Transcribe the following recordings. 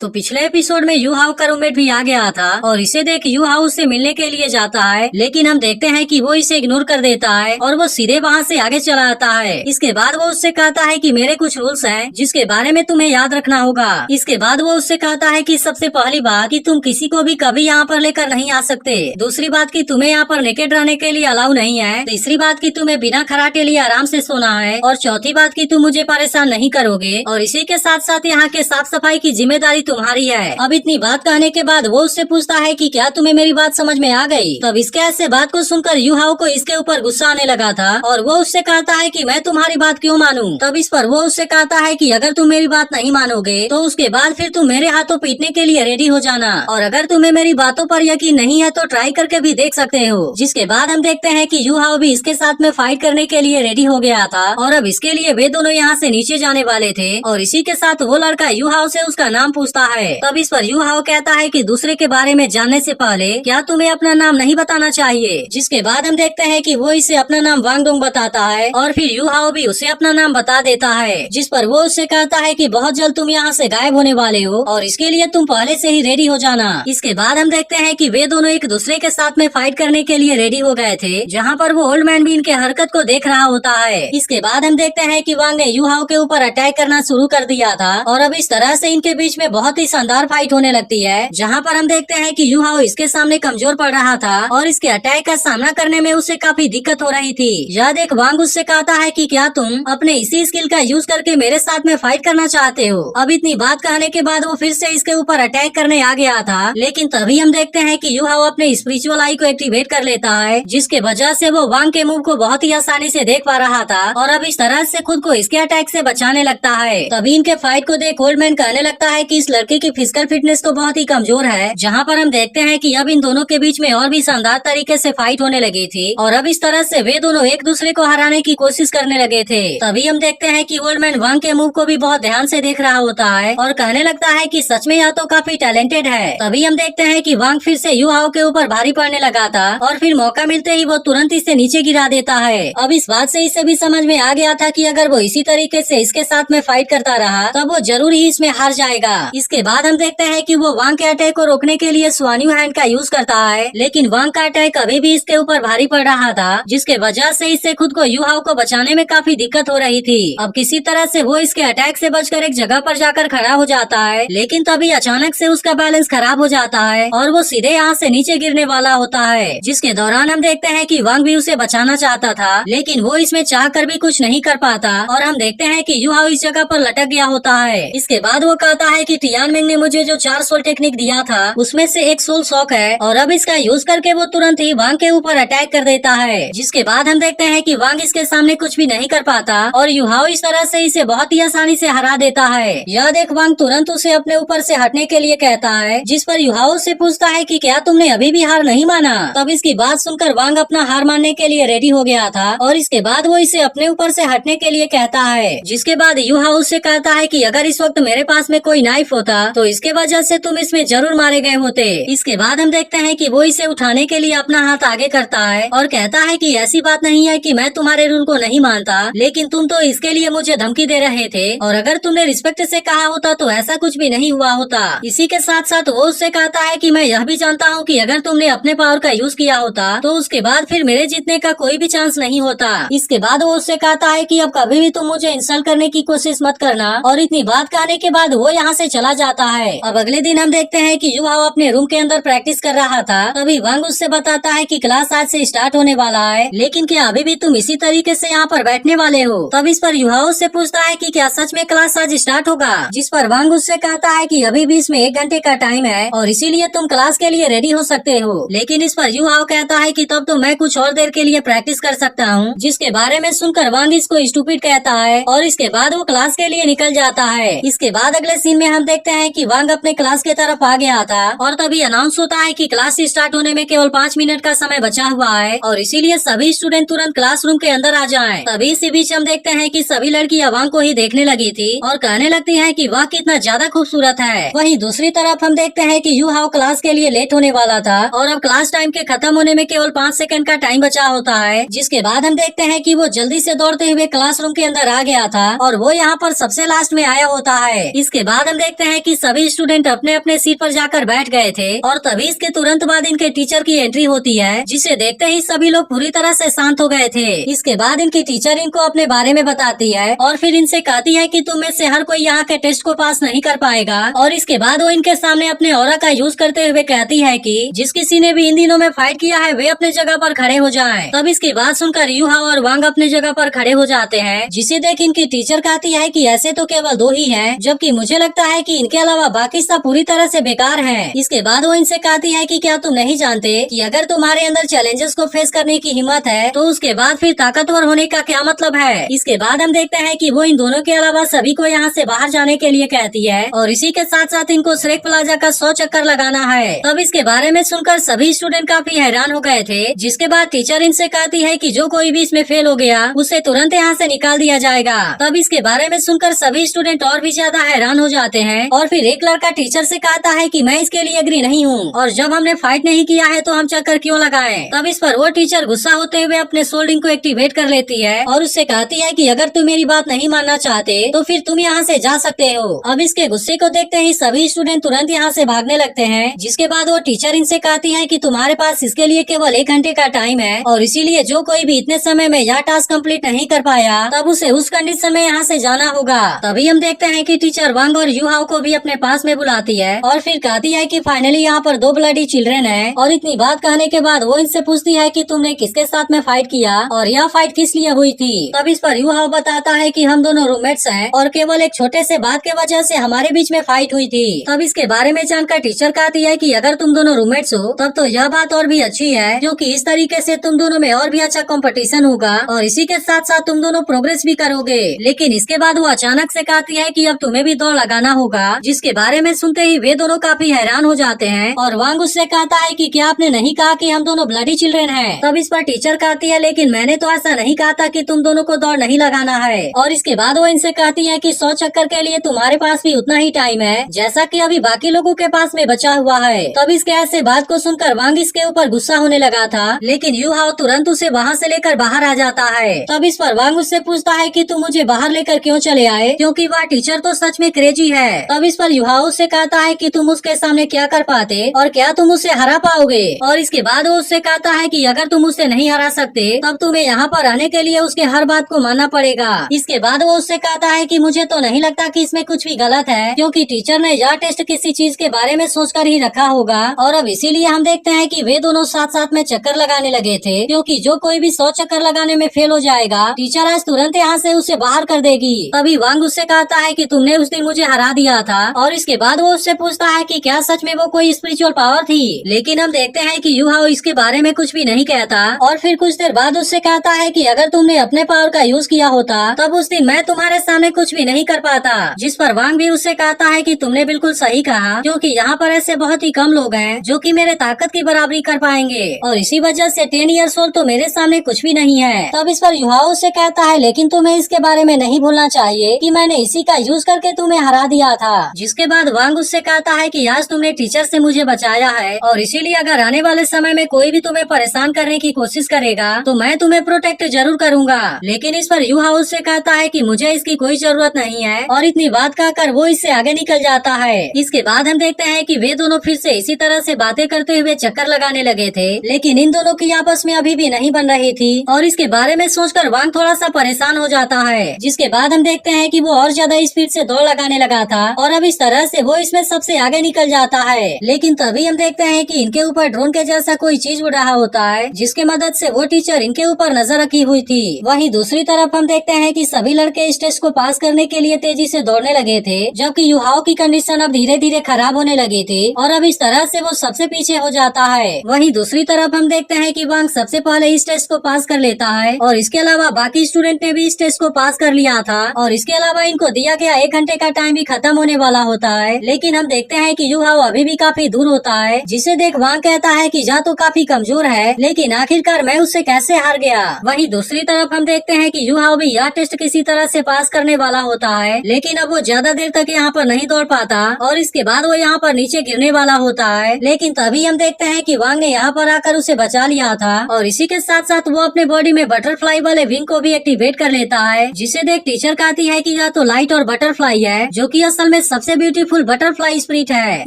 तो पिछले एपिसोड में यू हाउ का रूममेट भी आ गया था और इसे देख यू हाउ उससे मिलने के लिए जाता है, लेकिन हम देखते हैं कि वो इसे इग्नोर कर देता है और वो सीधे वहाँ से आगे चला आता है। इसके बाद वो उससे कहता है कि मेरे कुछ रूल्स हैं जिसके बारे में तुम्हें याद रखना होगा। इसके बाद वो उससे कहता है कि सबसे पहली बात कि तुम किसी को भी कभी यहाँ पर लेकर नहीं आ सकते। दूसरी बात कि तुम्हें यहाँ पर नेकेड रहने के लिए अलाउ नहीं है। तीसरी बात कि तुम्हें बिना खराटे लिए आराम से सोना है। और चौथी बात कि तुम मुझे परेशान नहीं करोगे। और इसी के साथ साथ यहाँ के साफ सफाई की जिम्मेदारी तुम्हारी है। अब इतनी बात कहने के बाद वो उससे पूछता है कि क्या तुम्हें मेरी बात समझ में आ गई। तब इसके ऐसे बात को सुनकर यू हाउ को इसके ऊपर गुस्सा आने लगा था और वो उससे कहता है कि मैं तुम्हारी बात क्यों मानूं। तब इस पर वो उससे कहता है कि अगर तुम मेरी बात नहीं मानोगे तो उसके बाद फिर तुम मेरे हाथों पीटने के लिए रेडी हो जाना। और अगर तुम्हें मेरी बातों पर यकीन नहीं है तो ट्राई करके भी देख सकते हो। जिसके बाद हम देखते हैं कि यू हाउ भी इसके साथ में फाइट करने के लिए रेडी हो गया था और अब इसके लिए वे दोनों यहाँ से नीचे जाने वाले थे। और इसी के साथ वो लड़का यू हाउ से उसका नाम पूछता है। तब इस पर यू हाउ कहता है कि दूसरे के बारे में जानने से पहले क्या तुम्हें अपना नाम नहीं बताना चाहिए। जिसके बाद हम देखते हैं कि वो इसे अपना नाम वांग डोंग बताता है और फिर यू हाउ भी उसे अपना नाम बता देता है। जिस पर वो उससे कहता है कि बहुत जल्द तुम यहाँ से गायब होने वाले हो और इसके लिए तुम पहले से ही रेडी हो जाना। इसके बाद हम देखते हैं कि वे दोनों एक दूसरे के साथ में फाइट करने के लिए रेडी हो गए थे, जहाँ पर वो ओल्ड मैन भी इनके हरकत को देख रहा होता है। इसके बाद हम देखते हैं कि वांग ने यू हाउ के ऊपर अटैक करना शुरू कर दिया था और अब इस तरह से इनके बीच में बहुत ही शानदार फाइट होने लगती है, जहाँ पर हम देखते हैं कि यू हाउ इसके सामने कमजोर पड़ रहा था और इसके अटैक का सामना करने में उसे काफी दिक्कत हो रही थी। यह देख वांग उससे कहता है कि क्या तुम अपने इसी स्किल का यूज करके मेरे साथ में फाइट करना चाहते हो। अब इतनी बात कहने के बाद वो फिर से इसके ऊपर अटैक करने आ गया था, लेकिन तभी हम देखते हैं कि यू हाउ अपने स्पिरिचुअल आई को एक्टिवेट कर लेता है, जिसके वजह से वो वांग के मूव को बहुत ही आसानी से देख पा रहा था और अब इस तरह से खुद को इसके अटैक से बचाने लगता है। तभी इनके फाइट को देख ओल्ड मैन कहने लगता है कि इस लड़के की फिजिकल फिटनेस तो बहुत ही कमजोर है, जहाँ पर हम देखते हैं कि अब इन दोनों के बीच में और भी शानदार तरीके से फाइट होने लगी थी और अब इस तरह से वे दोनों एक दूसरे को हराने की कोशिश करने लगे थे। तभी हम देखते हैं कि ओल्ड मैन वांग के मूव को भी बहुत ध्यान से देख रहा होता है और कहने लगता है कि सच में यह तो काफी टैलेंटेड है। तभी हम देखते हैं कि वांग फिर से यू हाउ के ऊपर भारी पड़ने लगा था और फिर मौका मिलते ही वो तुरंत इसे नीचे गिरा देता है। अब इस बात से इसे भी समझ में आ गया था कि अगर वो इसी तरीके से इसके साथ में फाइट करता रहा तब वो जरूर ही इसमें हार जाएगा। इसके बाद हम देखते हैं कि वो वांग के अटैक को रोकने के लिए स्वान्यू हैंड का यूज करता है, लेकिन वांग का अटैक अभी भी इसके ऊपर भारी पड़ रहा था, जिसके वजह से इससे खुद को यू हाउ को बचाने में काफी दिक्कत हो रही थी। अब किसी तरह से वो इसके अटैक से बचकर एक जगह पर जाकर खड़ा हो जाता है, लेकिन तभी अचानक से उसका बैलेंस खराब हो जाता है और वो सीधे यहाँ से नीचे गिरने वाला होता है। जिसके दौरान हम देखते हैं कि वांग भी उसे बचाना चाहता था, लेकिन वो इसमें चाह कर भी कुछ नहीं कर पाता और हम देखते हैं कि यू हाउ इस जगह पर लटक गया होता है। इसके बाद वो कहता है कि टियानमेंग ने मुझे जो 4 सोल टेक्निक दिया था उसमें से एक सोल शॉक है और अब इसका यूज करके वो तुरंत ही वांग के ऊपर अटैक कर देता है। जिसके बाद हम देखते हैं कि वांग इसके सामने कुछ भी नहीं कर पाता और यू हाउ इस तरह से इसे बहुत ही आसानी से हरा देता है। यह देख वांग तुरंत उसे अपने ऊपर से हटने के लिए कहता है, जिस पर यू हाउ से पूछता है कि क्या तुमने अभी भी हार नहीं माना। तब इसकी बात सुनकर वांग अपना हार मानने के लिए रेडी हो गया था और इसके बाद वो इसे अपने ऊपर से हटने के लिए कहता है। जिसके बाद यू हाउ उससे कहता है कि अगर इस वक्त मेरे पास में कोई नाइफ होता तो इसके वजह से तुम इसमें जरूर मारे गए होते। इसके बाद हम देखते हैं कि वो इसे उठाने के लिए अपना हाथ आगे करता है और कहता है कि ऐसी बात नहीं है कि मैं तुम्हारे रूल को नहीं मानता, लेकिन तुम तो इसके लिए मुझे धमकी दे रहे थे और अगर तुमने रिस्पेक्ट से कहा होता तो ऐसा कुछ भी नहीं हुआ होता। इसी के साथ साथ वो उससे कहता है कि मैं यह भी जानता हूँ कि अगर तुमने अपने पावर का यूज किया होता तो उसके बाद फिर मेरे जीतने का कोई भी चांस नहीं होता। इसके बाद वो उससे कहता है कि अब कभी भी तुम मुझे इंसल्ट करने की कोशिश मत करना और इतनी बात कहने के बाद वो यहाँ से चला जाता है। अब अगले दिन हम देखते हैं कि यू हाउ अपने रूम के अंदर प्रैक्टिस कर रहा था, तभी वांग उससे बताता है कि क्लास आज से स्टार्ट होने वाला है, लेकिन क्या अभी भी तुम इसी तरीके से यहाँ पर बैठने वाले हो। तब इस पर यू हाउ उससे पूछता है कि क्या सच में क्लास आज स्टार्ट होगा, जिस पर वांग उससे कहता है कि अभी भी इसमें 1 घंटे का टाइम है और इसीलिए तुम क्लास के लिए रेडी हो सकते हो। लेकिन इस पर यू हाउ कहता है कि तब तो मैं कुछ और देर के लिए प्रैक्टिस कर सकता हूँ, जिसके बारे में सुनकर वांग इसको स्टूपिड कहता है और इसके बाद वो क्लास के लिए निकल जाता है। इसके बाद अगले सीन में हम देखते हैं कि वांग अपने क्लास के तरफ आ गया था और तभी अनाउंस होता है कि क्लास स्टार्ट होने में केवल 5 मिनट का समय बचा हुआ है और इसीलिए सभी स्टूडेंट तुरंत क्लासरूम के अंदर आ जाएं। तभी इसी बीच हम देखते हैं कि सभी लड़कियां वांग को ही देखने लगी थी और कहने लगती हैं कि वह कितना ज्यादा खूबसूरत है। वहीं दूसरी तरफ हम देखते हैं कि यू हाउ क्लास के लिए लेट होने वाला था और अब क्लास टाइम के खत्म होने में केवल 5 सेकंड का टाइम बचा होता है। जिसके बाद हम देखते हैं कि वो जल्दी से दौड़ते हुए क्लासरूम के अंदर आ गया था और वो यहाँ पर सबसे लास्ट में आया होता है। इसके बाद हम देखते हैं कि सभी स्टूडेंट अपने अपने सीट पर जाकर बैठ गए थे और तभी इसके तुरंत बाद इनके टीचर की एंट्री होती है, जिसे देखते ही सभी लोग पूरी तरह से शांत हो गए थे। इसके बाद इनकी टीचर इनको अपने बारे में बताती है और फिर इनसे कहती है कि तुम में से हर कोई यहाँ के टेस्ट को पास नहीं कर पाएगा। और इसके बाद वो इनके सामने अपने ऑरा का यूज करते हुए कहती है कि जिस किसी ने भी इन दिनों में फाइट किया है वे अपने जगह पर खड़े हो जाएं। तब इसकी बात सुनकर यूहाओ और वांग अपने जगह पर खड़े हो जाते हैं, जिसे देख इनकी टीचर कहती है कि ऐसे तो केवल 2 ही हैं, जबकि मुझे लगता है कि इनके अलावा बाकी सब पूरी तरह से बेकार हैं। इसके बाद वो इनसे कहती है कि क्या तुम नहीं जानते कि अगर तुम्हारे अंदर चैलेंजेस को फेस करने की हिम्मत है तो उसके बाद फिर ताकतवर होने का क्या मतलब है। इसके बाद हम देखते हैं कि वो इन दोनों के अलावा सभी को यहाँ से बाहर जाने के लिए कहती है और इसी के साथ साथ इनको श्रेक प्लाजा का 100 चक्कर लगाना है। तब इसके बारे में सुनकर सभी स्टूडेंट काफी हैरान हो गए थे, जिसके बाद टीचर इनसे कहती है कि जो कोई भी इसमें फेल हो गया उसे तुरंत यहाँ से निकाल दिया जाएगा। तब इसके बारे में सुनकर सभी स्टूडेंट और भी ज्यादा हैरान हो जाते हैं और फिर एक लड़का टीचर से कहता है कि मैं इसके लिए एग्री नहीं हूँ और जब हमने फाइट नहीं किया है तो हम चक्कर क्यों लगाएं। तब इस पर वो टीचर गुस्सा होते हुए अपने सोल्डिंग को एक्टिवेट कर लेती है और उससे कहती है कि अगर तुम मेरी बात नहीं मानना चाहते तो फिर तुम यहाँ से जा सकते हो। अब इसके गुस्से को देखते ही सभी स्टूडेंट तुरंत यहाँ से भागने लगते हैं, जिसके बाद वो टीचर इनसे कहती है कि तुम्हारे पास इसके लिए केवल 1 घंटे का टाइम है और इसीलिए जो कोई भी इतने समय में यह टास्क कंप्लीट नहीं कर पाया तब उसे उस कंडीशन में यहाँ से जाना होगा। तभी हम देखते हैं कि टीचर वांग और यूहाओ को भी अपने पास में बुलाती है और फिर कहती है कि फाइनली यहाँ पर 2 ब्लडी चिल्ड्रन है। और इतनी बात कहने के बाद वो इनसे पूछती है कि तुमने किसके साथ में फाइट किया और यह फाइट किस लिए हुई थी। तब इस पर यूहाओ बताता है कि हम दोनों रूममेट्स हैं और केवल एक छोटे से बात के वजह से हमारे बीच में फाइट हुई थी। तब इसके बारे में जानकर टीचर कहती है कि अगर तुम दोनों रूममेट्स हो तब तो यह बात और भी अच्छी है, क्योंकि इस तरीके से तुम दोनों में और भी अच्छा कंपटीशन होगा और इसी के साथ साथ तुम दोनों प्रोग्रेस भी करोगे। लेकिन इसके बाद वो अचानक से कहती है कि अब तुम्हें भी दौड़ लगाना होगा, जिसके बारे में सुनते ही वे दोनों काफी हैरान हो जाते हैं और वांग उससे कहता है कि क्या आपने नहीं कहा कि हम दोनों ब्लडी चिल्ड्रन हैं। तब इस पर टीचर कहती है लेकिन मैंने तो ऐसा नहीं कहा था कि तुम दोनों को दौड़ नहीं लगाना है। और इसके बाद वो इनसे कहती है कि 100 चक्कर के लिए तुम्हारे पास भी उतना ही टाइम है जैसा कि अभी बाकी लोगों के पास में बचा हुआ है। तब इसके ऐसे बात को सुनकर वांग इसके ऊपर गुस्सा होने लगा था, लेकिन यूहाओ तुरंत उसे वहाँ से लेकर बाहर आ जाता है। तब इस पर वांग उससे पूछता है कि तुम मुझे बाहर लेकर क्यों चले आए, क्योंकि वह टीचर तो सच में क्रेजी है। तब इस पर यूहाओ उससे कहता है कि तुम उसके सामने क्या कर पाते और क्या तुम उसे हरा पाओगे। और इसके बाद वो उससे कहता है कि अगर तुम उसे नहीं हरा सकते तब तुम्हें यहाँ पर आने के लिए उसके हर बात को मानना पड़ेगा। इसके बाद वो उससे कहता है कि मुझे तो नहीं लगता कि इसमें कुछ भी गलत है, क्योंकि टीचर ने यह टेस्ट किसी चीज के बारे में सोचकर ही रखा होगा और अब इसीलिए हम देखते हैं कि वे दोनों साथ साथ में चक्कर लगाने लगे थे, क्योंकि जो कोई भी 100 चक्कर लगाने में फेल हो जाएगा टीचर आज तुरंत यहाँ से उसे बाहर कर देगी। तभी वांग उससे कहता है कि तुमने उस दिन मुझे हरा दिया था और इसके बाद वो उससे पूछता है कि क्या सच में वो कोई स्पिरिचुअल पावर थी। लेकिन हम देखते हैं कि यूहाओ इसके बारे में कुछ भी नहीं कहता और फिर कुछ देर बाद उससे कहता है कि अगर तुमने अपने पावर का यूज किया होता तब उस दिन मैं तुम्हारे सामने कुछ भी नहीं कर पाता। जिस पर वांग भी उससे कहता है कि तुमने बिल्कुल सही कहा, क्योंकि यहाँ पर ऐसे बहुत ही कम लोग हैं जो कि मेरे ताकत की बराबरी कर पाएंगे और इसी वजह से 10 ईयर्स ओल्ड तो मेरे सामने कुछ भी नहीं है। तब इस पर यूहाओ उससे कहता है लेकिन तुम्हें इसके बारे में नहीं भूलना चाहिए कि मैंने इसी का यूज करके तुम्हें हरा दिया था। जिसके बाद वांग उससे कहता है कि आज तुमने टीचर से मुझे बचाया है और इसीलिए अगर आने वाले समय में कोई भी तुम्हें परेशान करने की कोशिश करेगा तो मैं तुम्हें प्रोटेक्ट जरूर करूंगा। लेकिन इस पर यूहाओ उससे कहता है कि मुझे इसकी कोई जरूरत नहीं है और इतनी बात कहकर वो इससे आगे निकल जाता है। इसके बाद हम देखते हैं कि वे दोनों फिर से इसी तरह से बातें करते हुए चक्कर लगाने लगे थे, लेकिन इन दोनों की आपस में अभी भी नहीं बन रही थी और इसके बारे में सोचकर वांग थोड़ा सा परेशान हो जाता है। जिसके बाद हम देखते हैं कि वो और ज्यादा स्पीड से दौड़ लगाने लगा था और अब इस तरह से वो इसमें सबसे आगे निकल जाता है। लेकिन तभी हम देखते हैं कि इनके ऊपर ड्रोन के जैसा कोई चीज उड़ रहा होता है, जिसके मदद से वो टीचर इनके ऊपर नजर रखी हुई थी। वहीं दूसरी तरफ हम देखते हैं कि सभी लड़के इस टेस्ट को पास करने के लिए तेजी से दौड़ने लगे थे, जबकि यूहाओ की कंडीशन अब धीरे धीरे खराब होने लगी थी और अब इस तरह से वो सबसे पीछे हो जाता है। वहीं दूसरी तरफ हम देखते हैं कि वांग सबसे पहले इस टेस्ट को पास कर लेता है और इसके अलावा बाकी स्टूडेंट ने भी इस टेस्ट को पास कर लिया था और इसके अलावा इनको दिया गया 1 घंटे का टाइम भी खत्म होने वाला होता है। लेकिन हम देखते हैं कि यूहाओ अभी भी काफी दूर होता है, जिसे देख वांग कहता है कि जा तो काफी कमजोर है, लेकिन आखिरकार मैं उससे कैसे हार गया। वहीं दूसरी तरफ हम देखते हैं कि यूहाओ भी यह टेस्ट किसी तरह से पास करने वाला होता है, लेकिन अब वो ज्यादा देर तक यहाँ पर नहीं दौड़ पाता और इसके बाद वो यहाँ पर नीचे गिरने वाला होता है। लेकिन तभी हम देखते हैं कि वांग ने यहाँ पर आकर उसे बचा लिया था और इसी के साथ साथ वो अपने बॉडी में बटरफ्लाई वाले विंग को भी एक्टिवेट कर लेता है, जिसे देख टीचर कहती है कि यह तो लाइट और बटरफ्लाई है, जो कि असल में में सबसे ब्यूटीफुल बटरफ्लाई स्पिरिट है।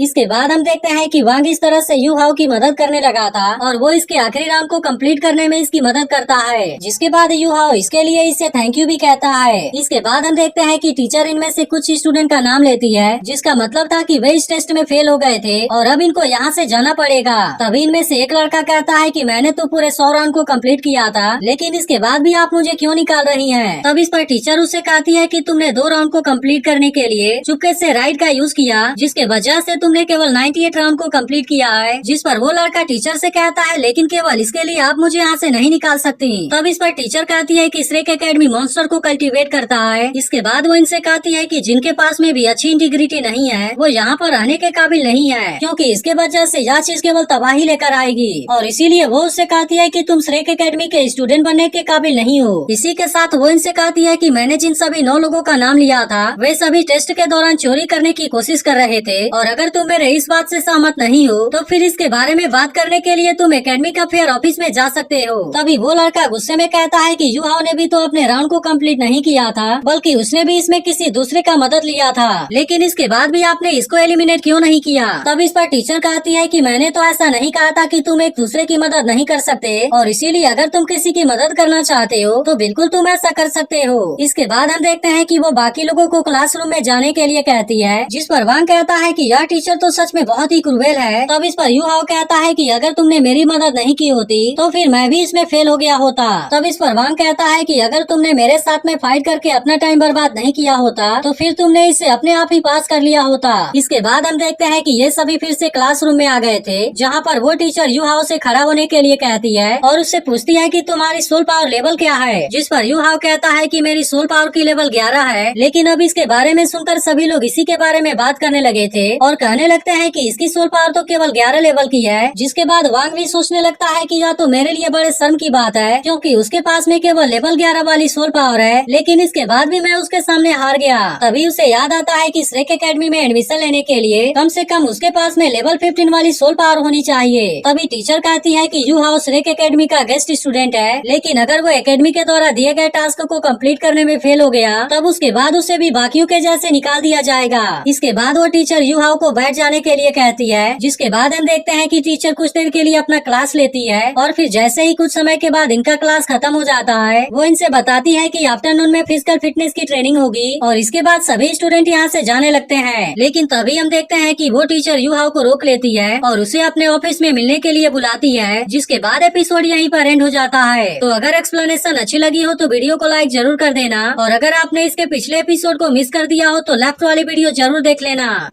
इसके बाद हम देखते हैं कि वांग इस तरह से यू हाउ की मदद करने लगा था और वो इसके आखिरी राउंड को कंप्लीट करने में इसकी मदद करता है, जिसके बाद यू हाउ इसके लिए इससे थैंक यू भी कहता है। इसके बाद हम देखते हैं कि टीचर इनमें से कुछ स्टूडेंट का नाम लेती है, जिसका मतलब था कि वे इस टेस्ट में फेल हो गए थे और अब इनको यहाँ से जाना पड़ेगा। तभी इनमें से एक लड़का कहता है कि मैंने तो पूरे 100 राउंड को कंप्लीट किया था, लेकिन इसके बाद भी आप मुझे क्यों निकाल रही हैं? तब इस पर टीचर उससे कहती है कि तुमने 2 राउंड को कंप्लीट करने के लिए चुपके से राइट का यूज किया, जिसके वजह से तुमने केवल 98 राउंड को कंप्लीट किया है। जिस पर वो लड़का टीचर से कहता है लेकिन केवल इसके लिए आप मुझे यहाँ से नहीं निकाल सकती। तब इस पर टीचर कहती है कि श्रेक एकेडमी मॉन्स्टर को कल्टीवेट करता है। इसके बाद वो इनसे कहती है कि जिनके पास में भी अच्छी इंटीग्रिटी नहीं है वो यहाँ पर रहने के काबिल नहीं है, क्योंकि इसके वजह से यह चीज केवल तबाही लेकर आएगी और इसीलिए वो उससे कहती है कि तुम श्रेक एकेडमी के स्टूडेंट बनने के काबिल नहीं हो। इसी के साथ वो इनसे कहती है कि मैंने जिन सभी 9 लोगों का नाम लिया था वे सभी टेस्ट के दौरान चोरी करने की कोशिश कर रहे थे और अगर तुम मेरे इस बात से सहमत नहीं हो तो फिर इसके बारे में बात करने के लिए तुम एकेडमिक अफेयर ऑफिस में जा सकते हो। तभी वो लड़का गुस्से में कहता है कि यू हाउ ने भी तो अपने राउंड को कंप्लीट नहीं किया था, बल्कि उसने भी इसमें किसी दूसरे का मदद लिया था, लेकिन इसके बाद भी आपने इसको एलिमिनेट क्यों नहीं किया? तब इस पर टीचर कहती है कि मैंने तो ऐसा नहीं कहा था कि तुम एक दूसरे की मदद नहीं कर सकते और इसीलिए अगर तुम किसी की मदद करना चाहते हो तो बिल्कुल तुम ऐसा कर सकते हो। इसके बाद हम देखते हैं कि वो बाकी लोगों को क्लासरूम में जाने के लिए कहती है, जिस पर वांग कहता है कि यह टीचर तो सच में बहुत ही क्रूएल है। तब इस पर यू हाउ कहता है कि अगर तुमने मेरी मदद नहीं की होती तो फिर मैं भी इसमें फेल हो गया होता। तब इस पर वांग कहता है कि अगर तुमने मेरे साथ में फाइट करके अपना टाइम बर्बाद नहीं किया होता तो फिर तुमने इसे अपने आप ही पास कर लिया होता। इसके बाद हम देखते हैं कि ये सभी फिर से क्लासरूम में आ गए थे, जहाँ पर वो टीचर यू हाउ से खड़ा होने के लिए कहती है और उससे पूछती है कि तुम्हारी सोल पावर लेवल क्या है, जिस पर यू हाउ कहता है कि मेरी सोल पावर की लेवल 11 है। लेकिन अब इसके बारे में सुनकर सभी लोग इसी के बारे में बात करने लगे थे और कहने लगते हैं कि इसकी सोल पावर तो केवल 11 लेवल की है, जिसके बाद वांग भी सोचने लगता है कि यह तो मेरे लिए बड़े शर्म की बात है, क्योंकि उसके पास में केवल लेवल 11 वाली सोल पावर है, लेकिन इसके बाद भी मैं उसके सामने हार गया। तभी उसे याद आता है कि श्रेक एकेडमी में एडमिशन लेने के लिए कम से कम उसके पास में लेवल 15 वाली सोल पावर होनी चाहिए। तभी टीचर कहती है कि यू हाउ श्रेक एकेडमी का गेस्ट स्टूडेंट है, लेकिन अगर वो एकेडमी के द्वारा दिए गए टास्क को कंप्लीट करने में फेल हो गया तब उसके बाद उसे भी बाकियों के जैसे निकाल दिया जाएगा। इसके बाद वो टीचर यू हाउ को बैठ जाने के लिए कहती है, जिसके बाद हम देखते हैं कि टीचर कुछ देर के लिए अपना क्लास लेती है और फिर जैसे ही कुछ समय के बाद इनका क्लास खत्म हो जाता है वो इनसे बताती है कि आफ्टरनून में फिजिकल फिटनेस की ट्रेनिंग होगी और इसके बाद सभी स्टूडेंट यहाँ से जाने लगते हैं। लेकिन तभी हम देखते हैं कि वो टीचर यू हाउ को रोक लेती है और उसे अपने ऑफिस में मिलने के लिए बुलाती है, जिसके बाद एपिसोड यहीं पर एंड हो जाता है। तो अगर एक्सप्लेनेशन अच्छी लगी हो तो वीडियो को लाइक जरूर कर देना और अगर आपने इसके पिछले एपिसोड को मिस कर दिया हो तो लेफ्ट वाली वीडियो जरूर देख लेना।